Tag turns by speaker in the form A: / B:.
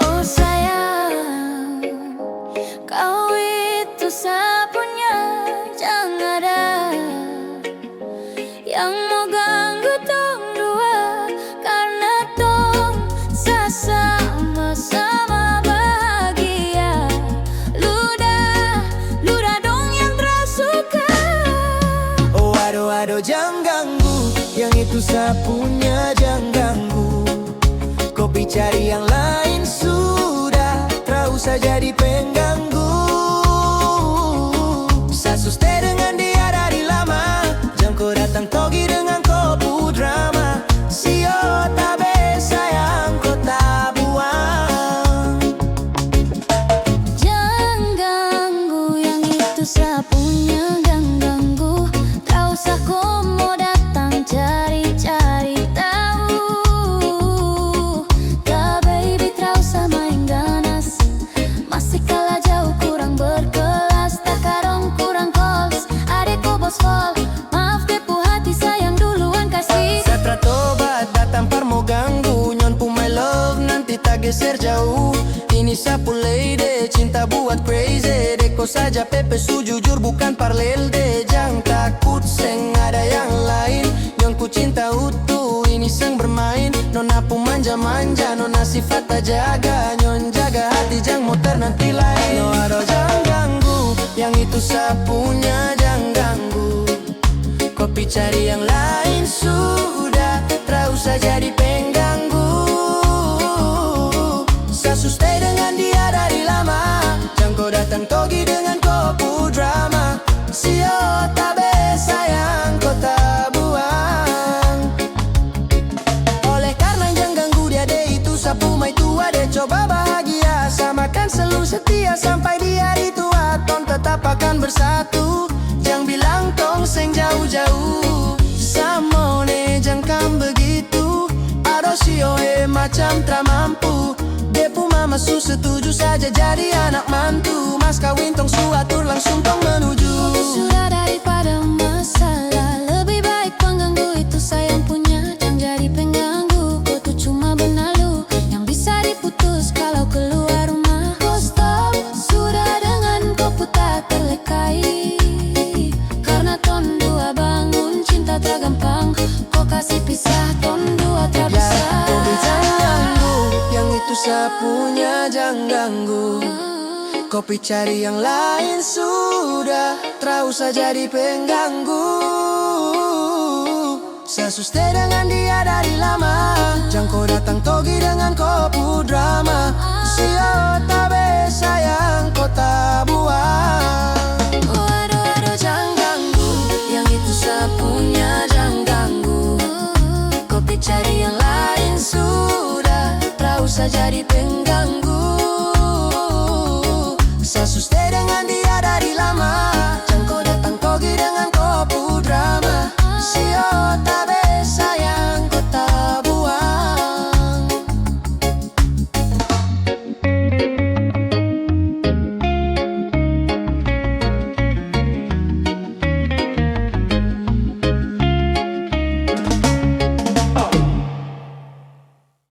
A: Oh sayang, kau itu sapunya, jangan ada yang mau ganggu tong dua, karena tong sama-sama bahagia. Ludah dong yang tersuka.
B: Oh aduh jangan ganggu, yang itu sapunya jangan ganggu. Kopi cari yang lain sudah, tak usah jadi pengganggu. Sasu stay dengan dia dari lama, jangan kau datang togi dengan kopu drama. Sio tabe sayang kau tak buang.
A: Jangan ganggu, yang itu sapunya jangan ganggu. Tak usah kau mau datang cari-cari tahu. Tak baby, tak usah main ganas, masih kalah jauh kurang berkelas. Tak karong kurang calls, adekku bos fall. Maaf kepo hati sayang duluan kasih.
B: Satra tobat datang par mau ganggu, nyon pu my love nanti tak geser jauh. Ini sapu lady, cinta buat crazy. Deko saja pepe su jujur bukan parlel de. Jangan takut seng ada yang lain, nyon ku cinta utuh. Ini seng bermain, nona pu manja-manja, nona sifat tak jaga. Nyon jaga hati jangan muter nanti lain. No aduh jangan ganggu, yang itu sapunya jangan ganggu. Kopi cari yang lain sudah, tak usah jadi pengganggu. Sasu stay dengan dia dari lama, jangan kau datang togi dengan kopu drama. Sio tabe sayang kau tak buang. Oleh karena jangan ganggu dia deh, itu sapu mai tua deh. Coba bahagia, samakan selalu setia sampai di hari tua. Ton tetap akan bersatu, jangan bilang tong seng jauh-jauh. Samone jangan begitu, adosio macam tak mampu. Depu mama su setuju saja jadi anak mantu. Mas kawin tong suatur langsung tong menuju.
A: Sudah daripada masalah, lebih baik pengganggu itu sayang punya, jangan jadi pengganggu. Kau tuh cuma benalu, yang bisa diputus kalau keluar rumah. Oh stop, sudah dengan kau tak terlekai. Karena ton dua bangun cinta tak gampang, kau kasih pisah ton dua tak
B: Ya,
A: bisa.
B: kopi jangan ganggu, yang itu sapunya jangan ganggu. Kopi cari yang lain sudah, tak usah jadi pengganggu. Sasu stay dengan dia dari lama, jangan kau datang togi dengan kopu drama. Sio tabe sayang kau tak buang.